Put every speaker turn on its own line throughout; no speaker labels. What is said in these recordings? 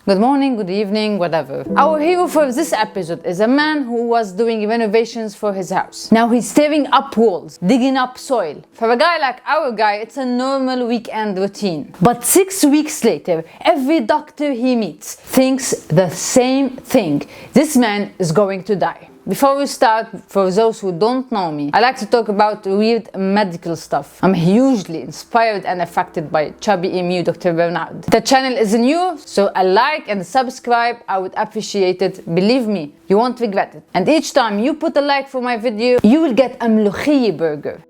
Good morning, good evening, whatever. Our hero for this episode is a man who was doing renovations for his house. Now he's tearing up walls, digging up soil. For a guy like our guy, it's a normal weekend routine. But 6 weeks later, every doctor he meets thinks the same thing. This man is going to die. Before we start, for those who don't know me, I like to talk about weird medical stuff. I'm hugely inspired and affected by Chubby Emu Dr. Bernard. The channel is new, so a like and subscribe, I would appreciate it. Believe me, you won't regret it. And each time you put a like for my video, you will get a ملوخية burger.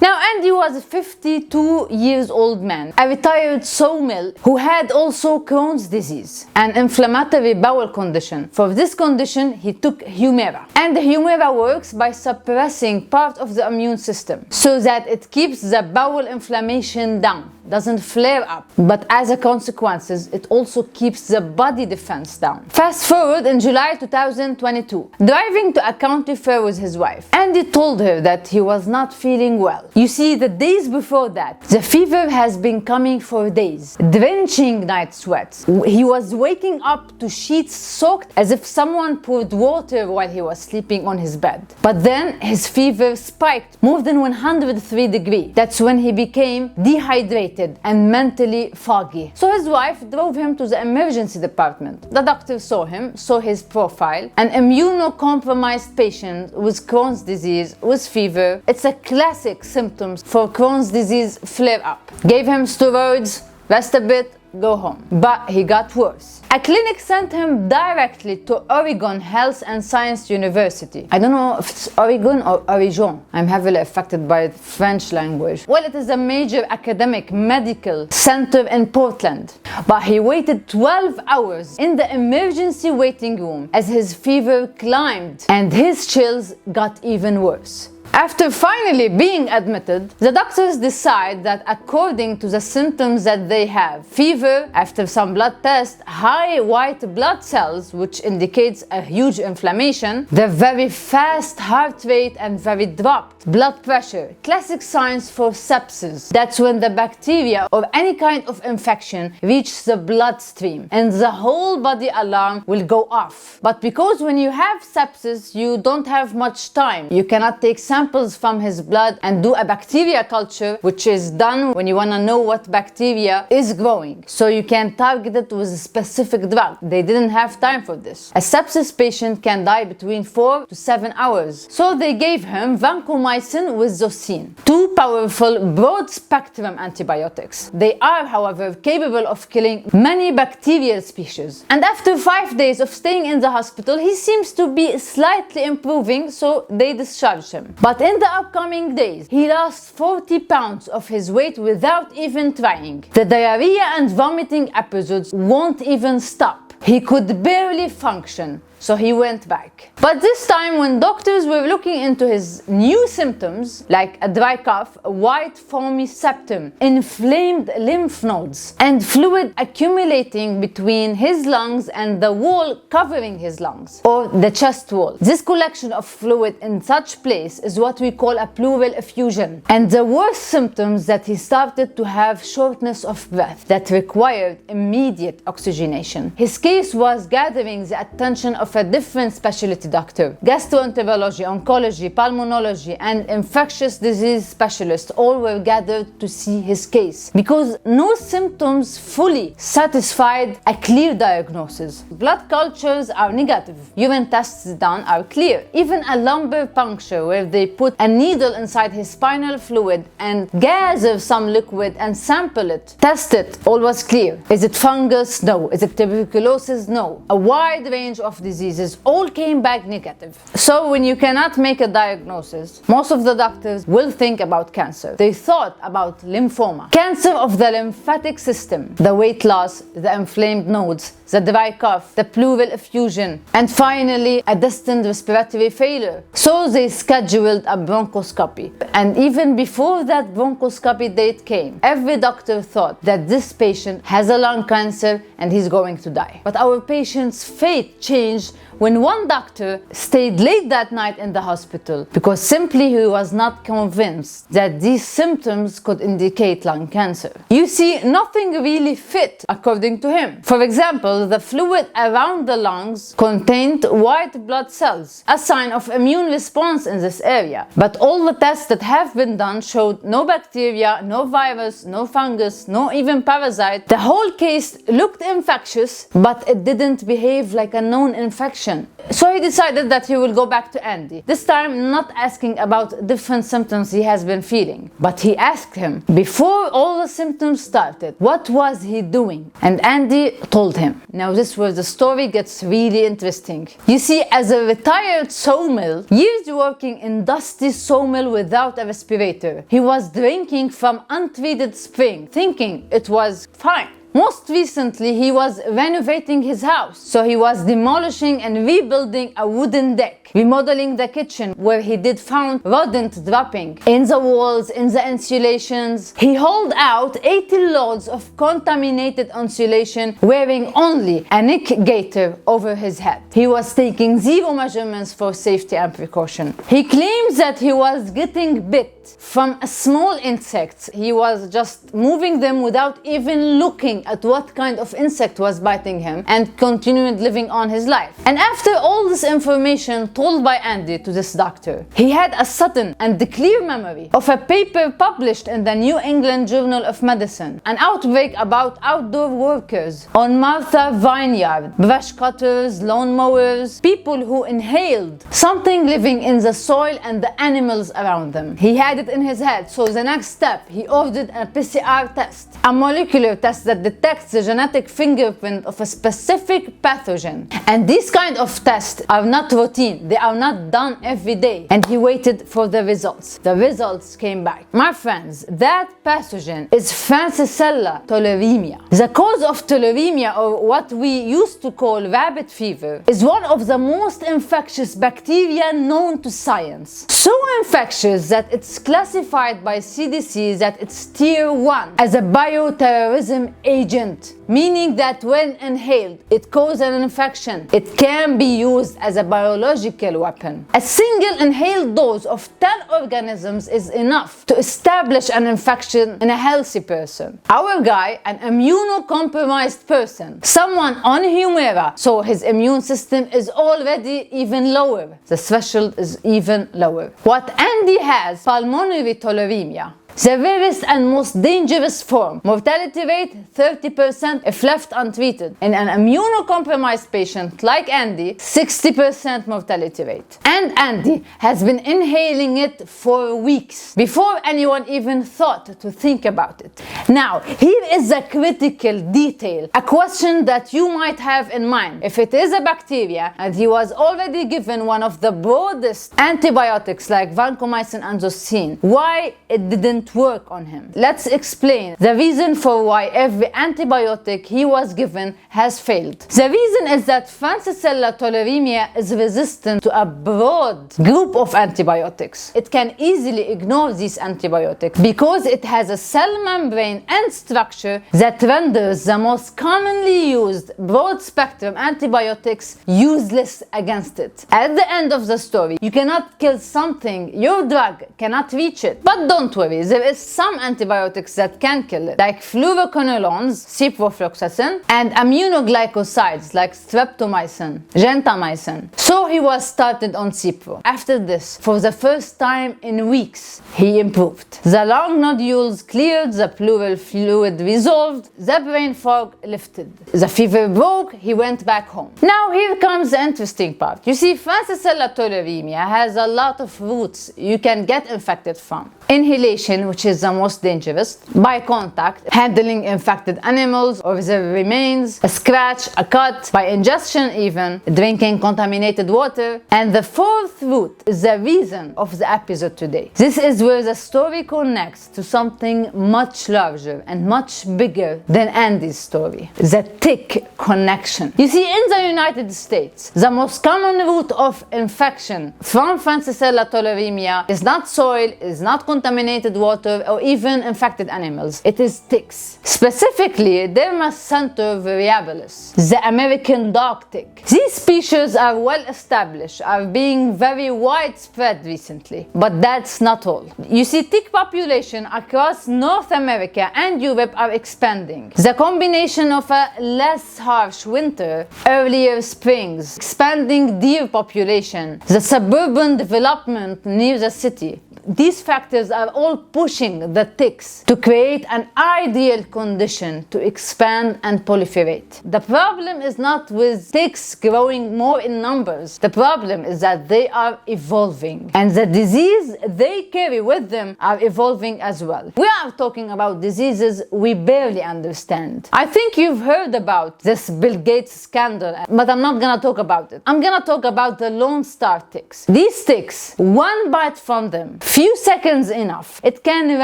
Now Andy was a 52 years old man, a retired sawmill who had also Crohn's disease, an inflammatory bowel condition. For this condition he took Humira. And the Humira works by suppressing part of the immune system so that it keeps the bowel inflammation down, doesn't flare up. But as a consequence, it also keeps the body defense down. Fast forward in July 2022, driving to a county fair with his wife, Andy told her that he was not feeling well. You see, the days before that, the fever has been coming for days, drenching night sweats. He was waking up to sheets soaked as if someone poured water while he was sleeping on his bed. But then his fever spiked more than 103 degrees. That's when he became dehydrated and mentally foggy. So his wife drove him to the emergency department. The doctor saw him, saw his profile, an immunocompromised patient with Crohn's disease with fever. It's a classic symptoms for Crohn's disease flare up. Gave him steroids, rest a bit, go home. But he got worse. A clinic sent him directly to Oregon Health and Science University. I don't know if it's Oregon or Oregon. I'm heavily affected by the French language. Well, it is a major academic medical center in Portland. But he waited 12 hours in the emergency waiting room as his fever climbed and his chills got even worse. After finally being admitted, the doctors decide that according to the symptoms that they have, fever, after some blood tests, high white blood cells, which indicates a huge inflammation, the very fast heart rate and very dropped blood pressure, classic signs for sepsis. That's when the bacteria or any kind of infection reaches the bloodstream and the whole body alarm will go off. But because when you have sepsis, you don't have much time. You cannot take samples from his blood and do a bacteria culture, which is done when you want to know what bacteria is growing. So you can target it with a specific drug. They didn't have time for this. A sepsis patient can die between 4 to 7 hours. So they gave him vancomycin with zosine, two powerful broad-spectrum antibiotics. They are, however, capable of killing many bacterial species. And after 5 days of staying in the hospital, he seems to be slightly improving, so they discharged him. But in the upcoming days, he lost 40 pounds of his weight without even trying. The diarrhea and vomiting episodes won't even stop. He could barely function. So he went back. But this time when doctors were looking into his new symptoms, like a dry cough, a white foamy septum, inflamed lymph nodes, and fluid accumulating between his lungs and the wall covering his lungs, or the chest wall. This collection of fluid in such place is what we call a pleural effusion. And the worst symptoms that he started to have shortness of breath that required immediate oxygenation. His case was gathering the attention of a different specialty doctor. Gastroenterology, oncology, pulmonology, and infectious disease specialists all were gathered to see his case because no symptoms fully satisfied a clear diagnosis. Blood cultures are negative. Urine tests done are clear. Even a lumbar puncture where they put a needle inside his spinal fluid and gather some liquid and sample it, test it, all was clear. Is it fungus? No. Is it tuberculosis? No. A wide range of diseases all came back negative. So when you cannot make a diagnosis, most of the doctors will think about cancer. They thought about lymphoma, cancer of the lymphatic system, the weight loss, the inflamed nodes, the dry cough, the pleural effusion, and finally a distant respiratory failure. So they scheduled a bronchoscopy. And even before that bronchoscopy date came, every doctor thought that this patient has a lung cancer and he's going to die. But our patient's fate changed when one doctor stayed late that night in the hospital because simply he was not convinced that these symptoms could indicate lung cancer. You see, nothing really fit according to him. For example, the fluid around the lungs contained white blood cells, a sign of immune response in this area. But all the tests that have been done showed no bacteria, no virus, no fungus, no even parasite. The whole case looked infectious, but it didn't behave like a known infection. So he decided that he will go back to Andy. This time not asking about different symptoms he has been feeling, but he asked him, before all the symptoms started, what was he doing? And Andy told him. Now this is where the story gets really interesting. You see, as a retired sawmill, years working in dusty sawmill without a respirator, he was drinking from untreated spring, thinking it was fine. Most recently, he was renovating his house, so he was demolishing and rebuilding a wooden deck, remodeling the kitchen where he did found rodent dropping in the walls, in the insulations. He hauled out 80 loads of contaminated insulation wearing only a neck gaiter over his head. He was taking zero measurements for safety and precaution. He claims that he was getting bit from a small insect. He was just moving them without even looking at what kind of insect was biting him and continued living on his life. And after all this information told by Andy to this doctor, he had a sudden and clear memory of a paper published in the New England Journal of Medicine, an outbreak about outdoor workers on Martha Vineyard, brush cutters, lawn mowers, people who inhaled something living in the soil and the animals around them. He had it in his head, so the next step, he ordered a PCR test, a molecular test that detects the genetic fingerprint of a specific pathogen. And these kind of tests are not routine, they are not done every day. And he waited for the results. The results came back. My friends, that pathogen is Francisella tularemia. The cause of tularemia, or what we used to call rabbit fever, is one of the most infectious bacteria known to science. So infectious that it's classified by CDC that it's tier 1 as a bioterrorism agent, meaning that when inhaled, it causes an infection. It can be used as a biological weapon. A single inhaled dose of 10 organisms is enough to establish an infection in a healthy person. Our guy, an immunocompromised person, someone on Humira, so his immune system is already even lower. The threshold is even lower. What Andy has, pulmonary tularemia. The rarest and most dangerous form. Mortality rate 30% if left untreated. In an immunocompromised patient like Andy, 60% mortality rate. And Andy has been inhaling it for weeks before anyone even thought to think about it. Now, here is a critical detail, a question that you might have in mind. If it is a bacteria and he was already given one of the broadest antibiotics like vancomycin and zosine, why it didn't work on him? Let's explain the reason for why every antibiotic he was given has failed. The reason is that Francisella tularemia is resistant to a broad group of antibiotics. It can easily ignore these antibiotics because it has a cell membrane and structure that renders the most commonly used broad-spectrum antibiotics useless against it. At the end of the story, you cannot kill something, your drug cannot reach it. But don't worry, there is some antibiotics that can kill it, like fluoroquinolones, ciprofloxacin, and immunoglycosides like streptomycin, gentamicin. So he was started on Cipro. After this, for the first time in weeks, he improved. The lung nodules cleared, the pleural fluid resolved, the brain fog lifted. The fever broke, he went back home. Now here comes the interesting part. You see, Francisella tularemia has a lot of roots you can get infected from. Inhalation, which is the most dangerous, by contact, handling infected animals or their remains, a scratch, a cut, by ingestion even, drinking contaminated water. And the fourth root is the reason of the episode today. This is where the story connects to something much larger and much bigger than Andy's story. The tick connection. You see, in the United States, the most common route of infection from Francisella tularemia is not soil, is not contaminated water, water, or even infected animals. It is ticks. Specifically, Dermacentor variabilis, the American dog tick. These species are well established, are being very widespread recently. But that's not all. You see, tick population across North America and Europe are expanding. The combination of a less harsh winter, earlier springs, expanding deer population, the suburban development near the city, these factors are all pushing the ticks to create an ideal condition to expand and proliferate. The problem is not with ticks growing more in numbers. The problem is that they are evolving, and the disease they carry with them are evolving as well. We are talking about diseases we barely understand. I think you've heard about this Bill Gates scandal, but I'm not gonna talk about it. I'm gonna talk about the Lone Star ticks. These ticks, one bite from them, few seconds enough, it can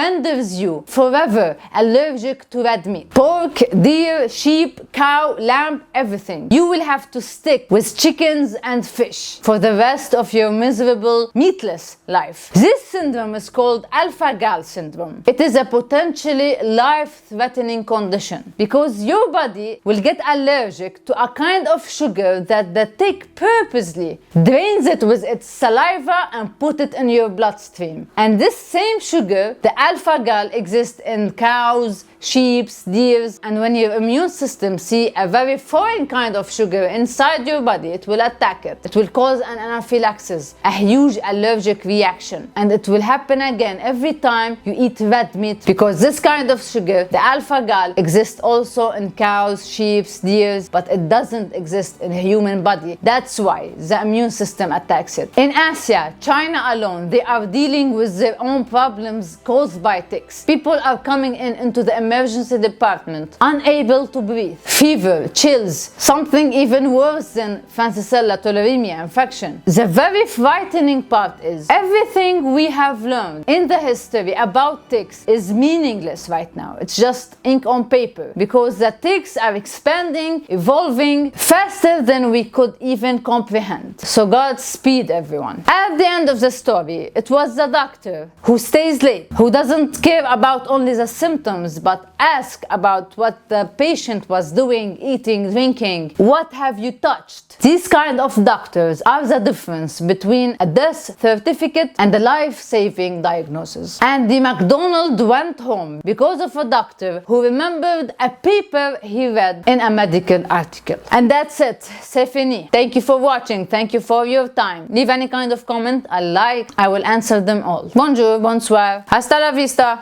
render you forever allergic to red meat. Pork, deer, sheep, cow, lamb, everything. You will have to stick with chickens and fish for the rest of your miserable, meatless life. This syndrome is called alpha-gal syndrome. It is a potentially life-threatening condition because your body will get allergic to a kind of sugar that the tick purposely drains it with its saliva and put it in your bloodstream. And this same sugar, the alpha-gal, exists in cows, sheep, deers, and when your immune system see a very foreign kind of sugar inside your body, it will attack it. It will cause an anaphylaxis, a huge allergic reaction, and it will happen again every time you eat red meat because this kind of sugar, the alpha-gal, exists also in cows, sheep, deers, but it doesn't exist in a human body. That's why the immune system attacks it. In Asia, China alone, they are dealing with their own problems caused by ticks. People are coming into the emergency department unable to breathe, fever, chills, something even worse than Francisella tularemia infection. The very frightening part is everything we have learned in the history about ticks is meaningless right now. It's just ink on paper because the ticks are expanding, evolving faster than we could even comprehend. So Godspeed, everyone. At the end of the story, it was the doctor who stays late, who doesn't care about only the symptoms but ask about what the patient was doing, eating, drinking. What have you touched? These kind of doctors are the difference between a death certificate and a life-saving diagnosis. Andy McDonald went home because of a doctor who remembered a paper he read in a medical article. And that's it. C'est fini. Thank you for watching. Thank you for your time. Leave any kind of comment, a like. I will answer them all. Bonjour, bonsoir. Hasta la vista.